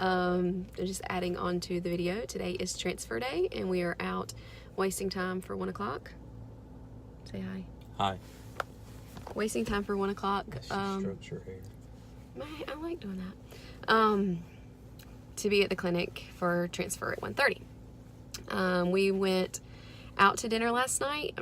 Just adding on to the video, today is transfer day, and we are out wasting time for 1 o'clock. Say hi. Hi. Wasting time for 1 o'clock. She strokes her hair. I like doing that. To be at the clinic for transfer at 1:30. We went out to dinner last night,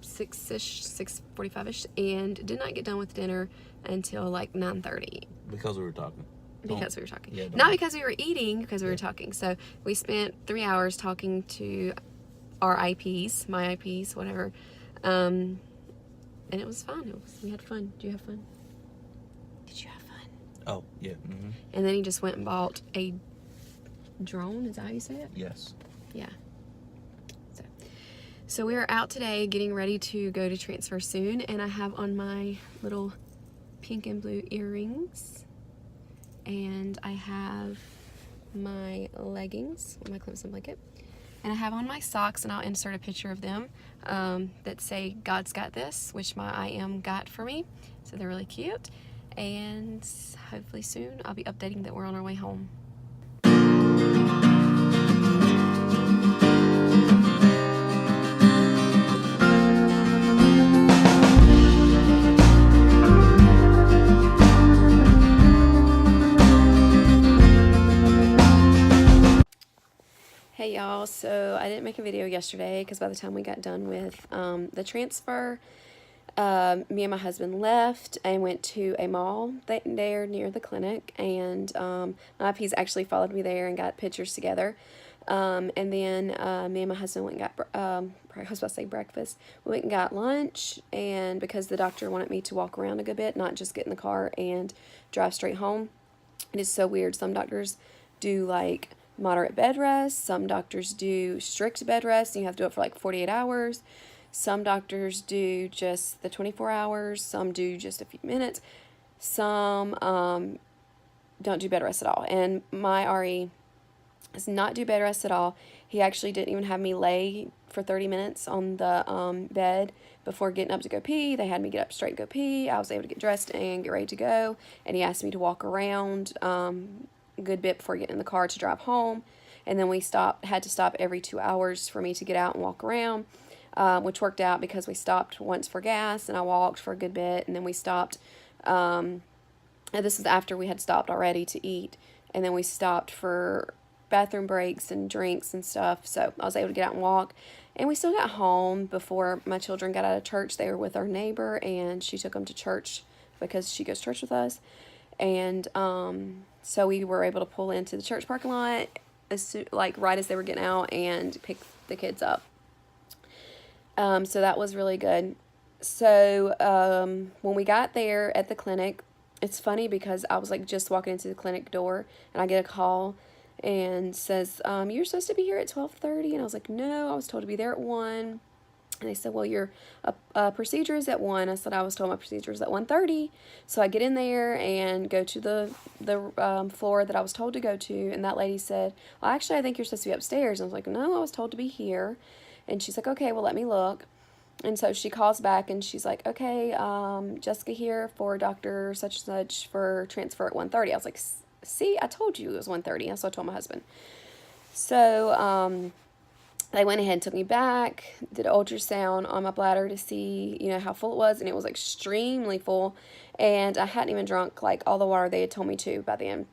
6-ish, 6:45-ish, and did not get done with dinner until like 9:30. Because we were talking. Because we were talking. Yeah, not because we were eating, because we were talking. So we spent 3 hours talking to our IPs, my IPs, whatever. And it was fun. We had fun. Did you have fun? Did you have fun? Oh, yeah. Mm-hmm. And then he just went and bought a drone. Is that how you say it? Yes. Yeah. So we are out today getting ready to go to transfer soon, and I have on my little pink and blue earrings, and I have my leggings with my Clemson blanket, and I have on my socks, and I'll insert a picture of them that say God's got this, which my I am got for me. So they're really cute, and hopefully soon I'll be updating that we're on our way home. Hey y'all, so I didn't make a video yesterday because by the time we got done with the transfer, me and my husband left and went to a mall there near the clinic, and my IPs actually followed me there and got pictures together. And then me and my husband went and got, I was about to say breakfast, we went and got lunch, and because the doctor wanted me to walk around a good bit, not just get in the car and drive straight home. It is so weird. Some doctors do like moderate bed rest. Some doctors do strict bed rest, and you have to do it for like 48 hours. Some doctors do just the 24 hours. Some do just a few minutes. Some don't do bed rest at all. And my RE does not do bed rest at all. He actually didn't even have me lay for 30 minutes on the bed before getting up to go pee. They had me get up straight and go pee. I was able to get dressed and get ready to go. And he asked me to walk around a good bit before getting in the car to drive home. And then we had to stop every 2 hours for me to get out and walk around, which worked out because we stopped once for gas, and I walked for a good bit, and then we stopped, and this was after we had stopped already to eat, and then we stopped for bathroom breaks and drinks and stuff. So I was able to get out and walk, and we still got home before my children got out of church. They were with our neighbor, and she took them to church because she goes to church with us. And so we were able to pull into the church parking lot right as they were getting out and pick the kids up. So that was really good. So when we got there at the clinic, it's funny because I was like just walking into the clinic door, and I get a call and says, you're supposed to be here at 12:30. And I was like, no, I was told to be there at 1. And they said, well, your procedure is at 1. I said, I was told my procedure is at 1:30. So I get in there and go to the floor that I was told to go to. And that lady said, well, actually, I think you're supposed to be upstairs. And I was like, no, I was told to be here. And she's like, okay, well, let me look. And so she calls back, and she's like, okay, Jessica here for Dr. such and such for transfer at 1:30. I was like, see, I told you it was 1:30. That's what I told my husband. So they went ahead and took me back, did an ultrasound on my bladder to see, how full it was, and it was extremely full, and I hadn't even drunk, like, all the water they had told me to by then.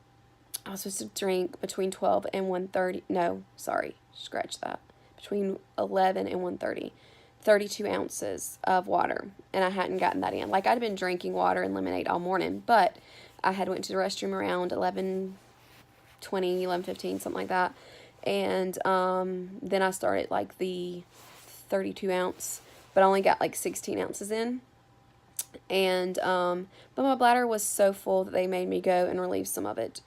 I was supposed to drink between 12 and 1:30, no, sorry, scratch that, between 11 and 1:30, 32 ounces of water, and I hadn't gotten that in. Like, I'd been drinking water and lemonade all morning, but I had went to the restroom around 11:20, 11:15, something like that. And then I started like the 32 ounce, but I only got like 16 ounces in. And but my bladder was so full that they made me go and relieve some of it.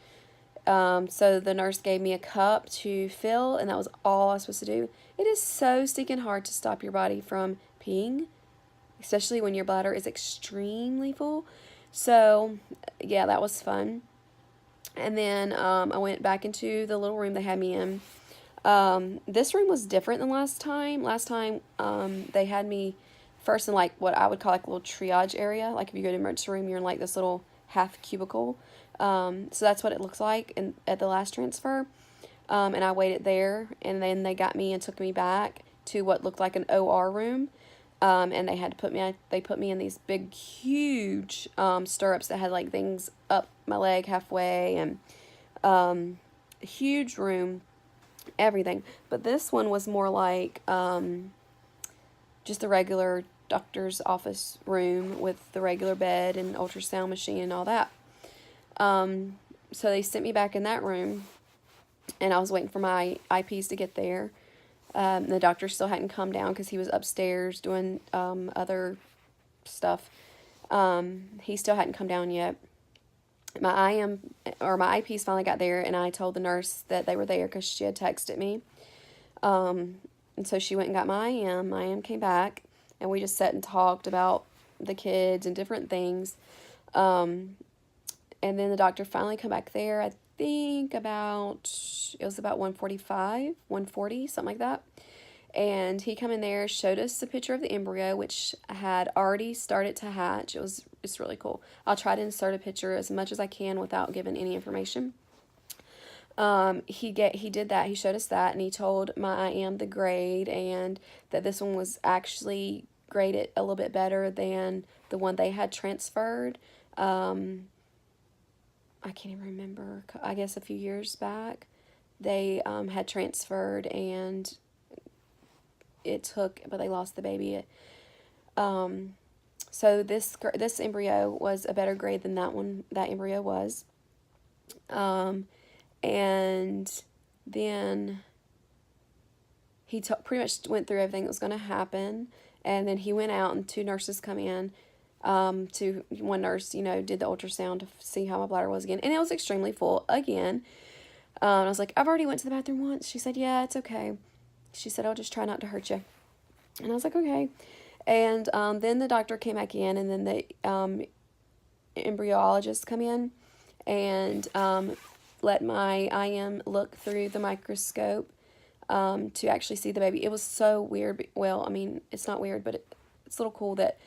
So the nurse gave me a cup to fill, and that was all I was supposed to do. It is so stinking hard to stop your body from peeing, especially when your bladder is extremely full. So yeah, that was fun. And then I went back into the little room they had me in. This room was different than last time. Last time they had me first in like what I would call like a little triage area. Like if you go to the emergency room, you're in like this little half cubicle. So that's what it looks like at the last transfer. And I waited there, and then they got me and took me back to what looked like an OR room. And they put me in these big, huge stirrups that had like things up my leg halfway, and huge room, everything. But this one was more like just a regular doctor's office room with the regular bed and ultrasound machine and all that. So they sent me back in that room, and I was waiting for my IPs to get there. The doctor still hadn't come down because he was upstairs doing other stuff. He still hadn't come down yet. My IPs finally got there, and I told the nurse that they were there because she had texted me. And so she went and got my IM. My IM came back, and we just sat and talked about the kids and different things. And then the doctor finally come back there. I think it was about 1:45, 1:40, something like that. And he come in there, showed us a picture of the embryo, which had already started to hatch. It's really cool. I'll try to insert a picture as much as I can without giving any information. He did that. He showed us that, and he told my IM the grade, and that this one was actually graded a little bit better than the one they had transferred. I can't even remember. I guess a few years back, they had transferred, and but they lost the baby. So this embryo was a better grade than that embryo was. And then he pretty much went through everything that was going to happen, and then he went out, and two nurses come in. One nurse, did the ultrasound to see how my bladder was again, and it was extremely full again. I was like, I've already went to the bathroom once. She said, yeah, it's okay. She said, I'll just try not to hurt you. And I was like, okay. And then the doctor came back in, and then the embryologist come in and let my IM look through the microscope to actually see the baby. It was so weird. Well, I mean, it's not weird, but it's a little cool that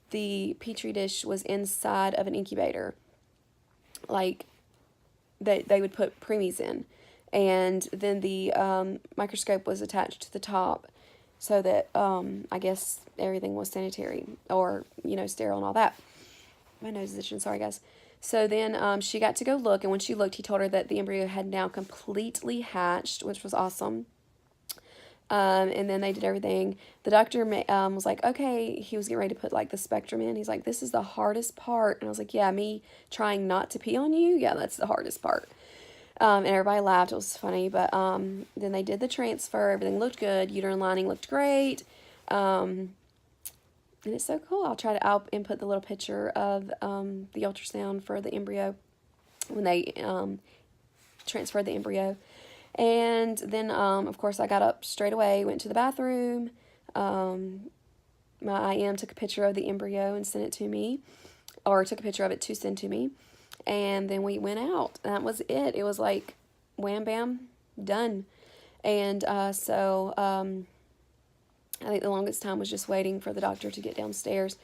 the petri dish was inside of an incubator, like that they would put preemies in, and then the microscope was attached to the top, so that I guess everything was sanitary, or sterile and all that. My nose is itching. Sorry, guys. So then she got to go look, and when she looked, he told her that the embryo had now completely hatched, which was awesome. And then they did everything. The doctor was like, okay, he was getting ready to put like the spectrum in. He's like, this is the hardest part. And I was like, yeah, me trying not to pee on you? Yeah, that's the hardest part. And everybody laughed. It was funny. But then they did the transfer. Everything looked good. Uterine lining looked great. And it's so cool. I'll input the little picture of the ultrasound for the embryo when they transferred the embryo. And then, of course, I got up straight away, went to the bathroom. My IM took a picture of the embryo and sent it to me, or took a picture of it to send to me. And then we went out. That was it. It was like, wham, bam, done. And so I think the longest time was just waiting for the doctor to get downstairs.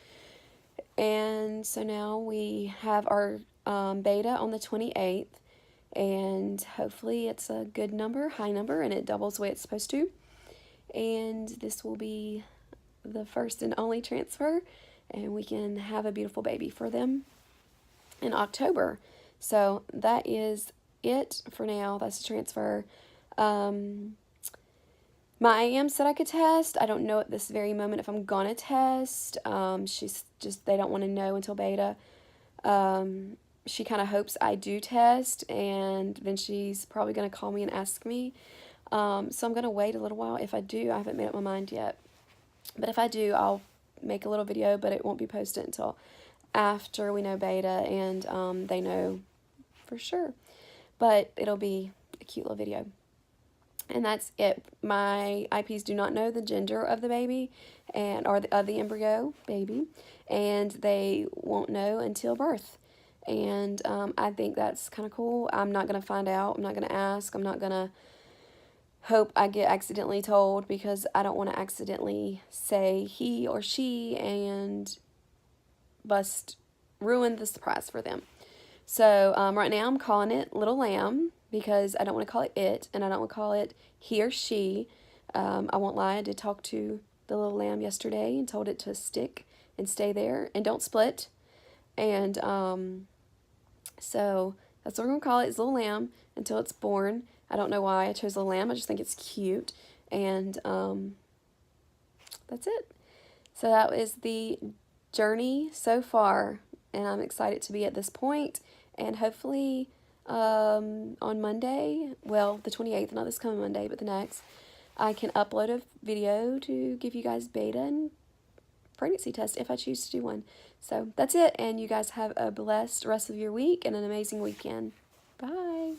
And so now we have our beta on the 28th. And hopefully it's a good number, high number, and it doubles the way it's supposed to. And this will be the first and only transfer, and we can have a beautiful baby for them in October. So that is it for now. That's the transfer. My IM said I could test. I don't know at this very moment if I'm gonna test. They don't want to know until beta. She kind of hopes I do test, and then she's probably going to call me and ask me. So I'm going to wait a little while. If I do, I haven't made up my mind yet. But if I do, I'll make a little video, but it won't be posted until after we know beta and they know for sure. But it'll be a cute little video. And that's it. My IPs do not know the gender of the baby or of the embryo baby, and they won't know until birth. And I think that's kind of cool. I'm not going to find out. I'm not going to ask. I'm not going to hope I get accidentally told, because I don't want to accidentally say he or she and ruin the surprise for them. So right now I'm calling it Little Lamb because I don't want to call it it, and I don't want to call it he or she. I won't lie, I did talk to the little lamb yesterday and told it to stick and stay there and don't split. And so that's what we're going to call it, is Little Lamb until it's born. I don't know why I chose Little Lamb. I just think it's cute. And that's it. So that is the journey so far. And I'm excited to be at this point. And hopefully on Monday, well, the 28th, not this coming Monday, but the next, I can upload a video to give you guys beta and pregnancy test if I choose to do one. So that's it, and you guys have a blessed rest of your week and an amazing weekend. Bye.